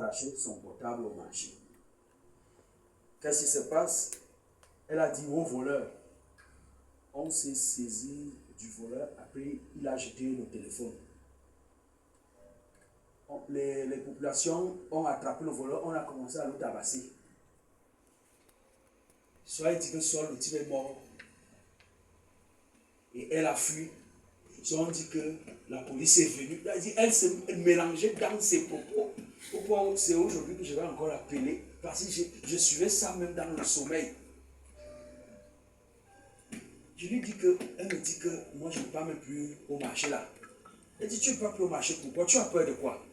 arraché son portable au marché. Qu'est-ce qui se passe? Elle a dit au voleur. On s'est saisi du voleur, après il a jeté le téléphone. Les populations ont attrapé le voleur, on a commencé à le tabasser. Soit il dit que soit le type est mort et elle a fui. Soit on dit que la police est venue. Elle s'est mélangée dans ses propos. Au point où c'est aujourd'hui que je vais encore l'appeler parce que je suivais ça même dans le sommeil. Je lui dis que, elle me dit que moi je ne pars même plus au marché là. Elle dit tu ne pars plus au marché, pourquoi? Tu as peur de quoi?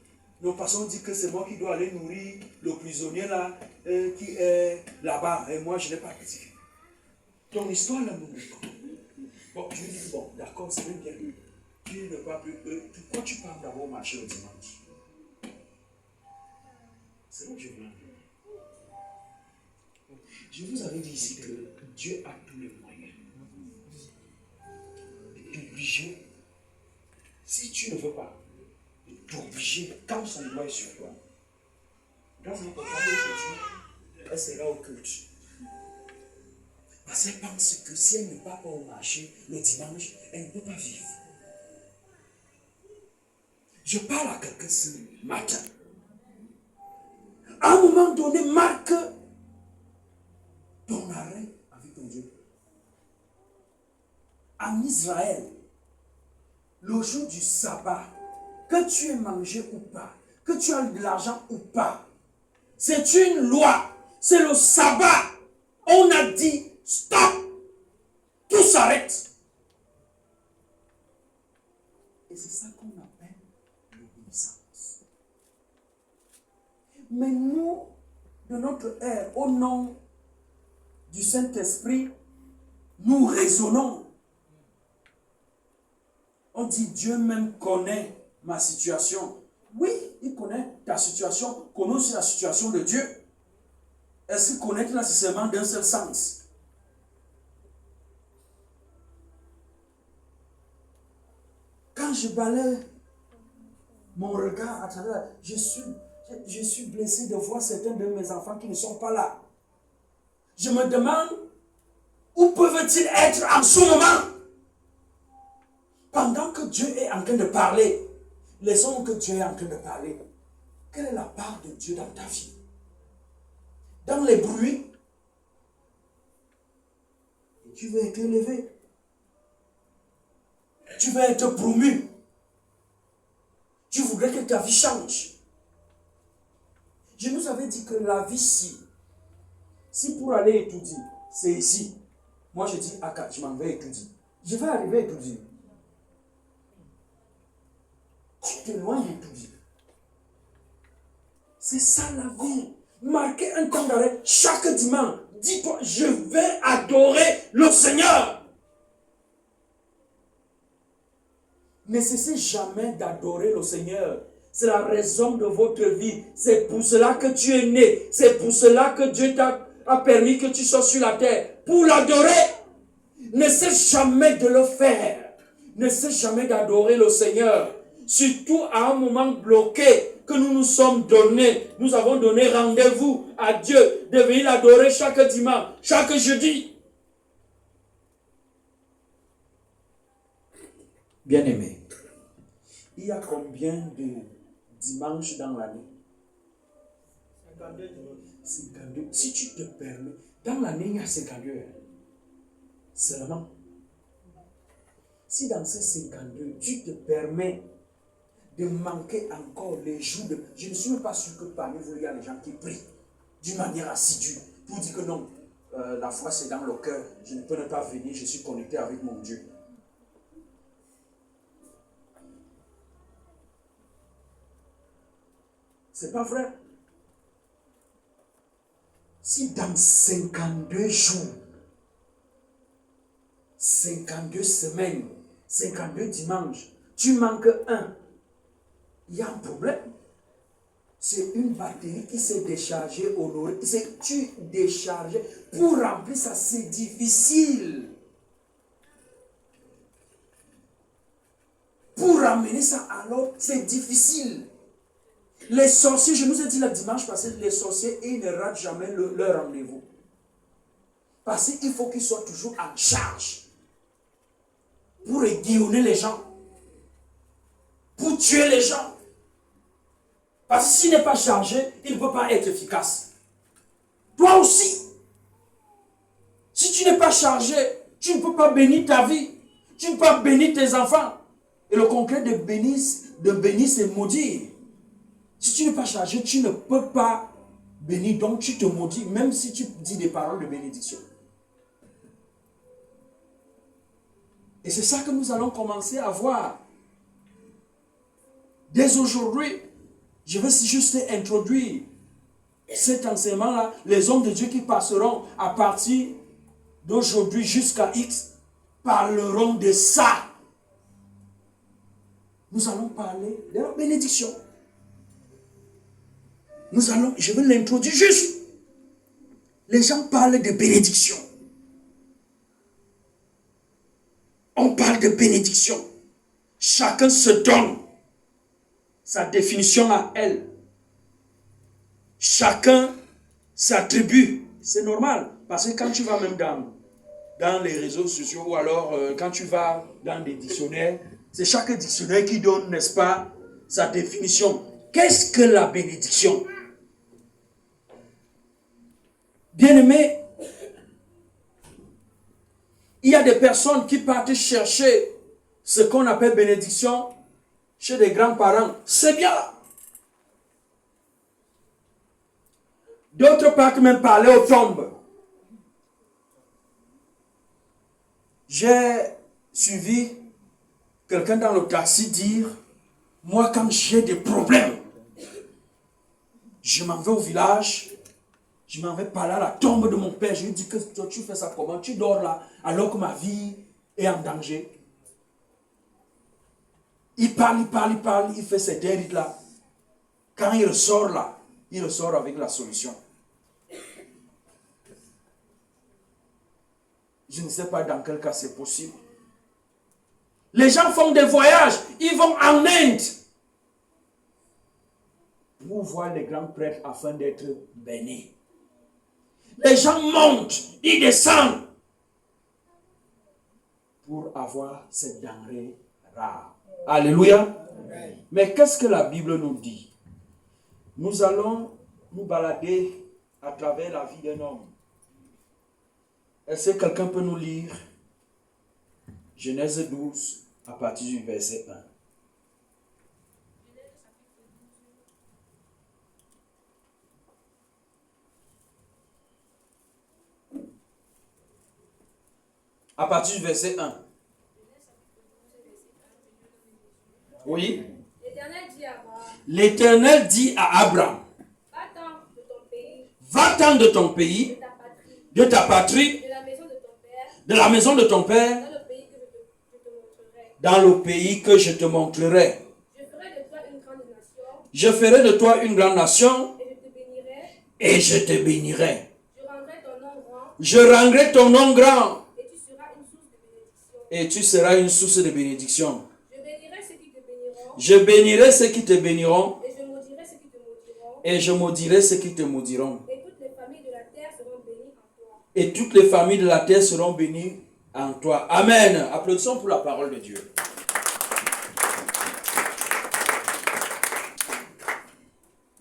Non, parce qu'on dit que c'est moi qui dois aller nourrir le prisonnier là qui est là-bas. Et moi je n'ai pas dit. Ton histoire là, bon, je lui dis bon, d'accord, c'est bien. Tu ne pars plus. Pourquoi tu pars d'abord au marché le dimanche? C'est là que je viens. Je vous avais dit ici que Dieu a tous les moyens de t'obliger, si tu ne veux pas, de t'obliger quand son doigt est sur toi. Dans notre cas aujourd'hui, elle sera au culte. Parce qu'elle pense que si elle ne part pas au marché le dimanche, elle ne peut pas vivre. Je parle à quelqu'un ce matin. À un moment donné, marque ton arrêt avec ton Dieu. En Israël, le jour du sabbat, que tu aies mangé ou pas, que tu as de l'argent ou pas, c'est une loi, c'est le sabbat. On a dit stop, tout s'arrête. Et c'est ça qu'on appelle l'obéissance. Mais nous, de notre ère, au nom du Saint-Esprit, nous raisonnons. On dit Dieu même connaît ma situation. Oui, il connaît ta situation, connaît aussi la situation de Dieu. Est-ce qu'il connaît nécessairement d'un seul sens? Quand je balaye mon regard à travers, je suis blessé de voir certains de mes enfants qui ne sont pas là. Je me demande où peuvent-ils être en ce moment? Pendant que Dieu est en train de parler, laissons que Dieu est en train de parler. Quelle est la part de Dieu dans ta vie? Dans les bruits, tu veux être élevé. Tu veux être promu. Tu voudrais que ta vie change. Je nous avais dit que la vie, si pour aller étudier, c'est ici. Moi, je dis, ah, je m'en vais étudier. Je vais arriver à étudier. Tu t'éloignes d'étudier. C'est ça la vie. Marquez un temps d'arrêt chaque dimanche. Dis-toi, je vais adorer le Seigneur. Ne cessez jamais d'adorer le Seigneur. C'est la raison de votre vie. C'est pour cela que tu es né. C'est pour cela que Dieu t'a permis que tu sois sur la terre. Pour l'adorer. Ne cesse jamais de le faire. Ne cesse jamais d'adorer le Seigneur. Surtout à un moment bloqué que nous nous sommes donné. Nous avons donné rendez-vous à Dieu de venir l'adorer chaque dimanche, chaque jeudi. Bien-aimé, il y a combien de dimanches dans l'année? 52. Si tu te permets, dans l'année, il y a 52 heures. Seulement, si dans ces 52, tu te permets de manquer encore les jours de... Je ne suis même pas sûr que parmi vous, il y a des gens qui prient d'une manière assidue pour dire que non, la foi c'est dans le cœur, je ne peux ne pas venir, je suis connecté avec mon Dieu. C'est pas vrai. Si dans 52 jours, 52 semaines, 52 dimanches, tu manques un, il y a un problème. C'est une batterie qui s'est déchargée, honorée. Tu décharges. Pour remplir ça, c'est difficile. Pour ramener ça à l'autre, c'est difficile. Les sorciers, je nous ai dit le dimanche passé, les sorciers, ils ne ratent jamais leur rendez-vous. Parce qu'il faut qu'ils soient toujours en charge pour aiguillonner les gens, pour tuer les gens. Parce que s'il n'est pas chargé, il ne peut pas être efficace. Toi aussi, si tu n'es pas chargé, tu ne peux pas bénir ta vie. Tu ne peux pas bénir tes enfants. Et le concret de bénir, c'est maudire. Si tu n'es pas chargé, tu ne peux pas bénir. Donc tu te maudis, même si tu dis des paroles de bénédiction. Et c'est ça que nous allons commencer à voir. Dès aujourd'hui, je vais juste introduire cet enseignement-là. Les hommes de Dieu qui passeront à partir d'aujourd'hui jusqu'à X parleront de ça. Nous allons parler de la bénédiction. Je vais l'introduire juste. Les gens parlent de bénédiction. On parle de bénédiction. Chacun se donne sa définition à elle. Chacun s'attribue. C'est normal. Parce que quand tu vas même dans les réseaux sociaux ou alors quand tu vas dans des dictionnaires, c'est chaque dictionnaire qui donne, n'est-ce pas, sa définition. Qu'est-ce que la bénédiction? Bien-aimés, il y a des personnes qui partent chercher ce qu'on appelle bénédiction chez des grands-parents. C'est bien. D'autres partent même parler aux tombes. J'ai suivi quelqu'un dans le taxi dire, moi quand j'ai des problèmes, je m'en vais au village, je m'en vais parler à la tombe de mon père. Je lui dis que toi, tu fais ça comment? Tu dors là alors que ma vie est en danger. Il parle, il fait ces rites là. Quand il ressort là, il ressort avec la solution. Je ne sais pas dans quel cas c'est possible. Les gens font des voyages, ils vont en Inde pour voir les grands prêtres afin d'être bénis. Les gens montent, ils descendent pour avoir cette denrée rare. Alléluia. Amen. Mais qu'est-ce que la Bible nous dit? Nous allons nous balader à travers la vie d'un homme. Est-ce que quelqu'un peut nous lire Genèse 12 à partir du verset 1? À partir du verset 1. Oui. L'Éternel dit à Abraham, va-t'en de ton pays, de ta patrie, de la maison de ton père, dans le pays que je te montrerai. Je ferai de toi une grande nation et je te bénirai. Je rendrai ton nom grand et tu seras une source de bénédiction. Je bénirai ceux qui te béniront et je maudirai ceux qui te maudiront. Et toutes les familles de la terre seront bénies en toi. Amen. Applaudissons pour la parole de Dieu.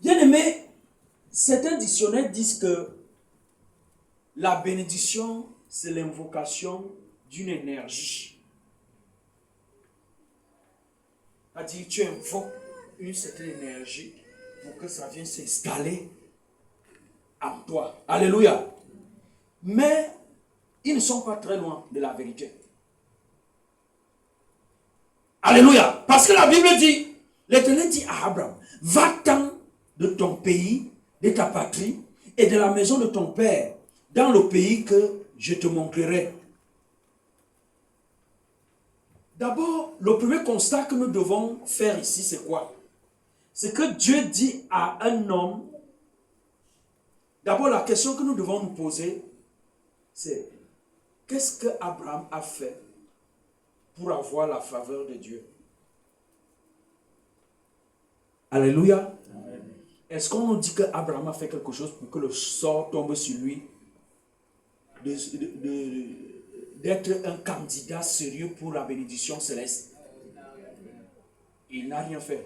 Bien-aimés, certains dictionnaires disent que la bénédiction, c'est l'invocation d'une énergie. C'est-à-dire, tu invoques une certaine énergie pour que ça vienne s'installer en toi. Alléluia. Mais ils ne sont pas très loin de la vérité. Alléluia. Parce que la Bible dit, l'Éternel dit à Abraham, va-t'en de ton pays, de ta patrie et de la maison de ton père, dans le pays que je te montrerai. D'abord, le premier constat que nous devons faire ici, c'est quoi? C'est que Dieu dit à un homme, d'abord la question que nous devons nous poser, c'est qu'est-ce que Abraham a fait pour avoir la faveur de Dieu? Alléluia. Est-ce qu'on nous dit qu'Abraham a fait quelque chose pour que le sort tombe sur lui d'être un candidat sérieux pour la bénédiction céleste? Il n'a rien fait.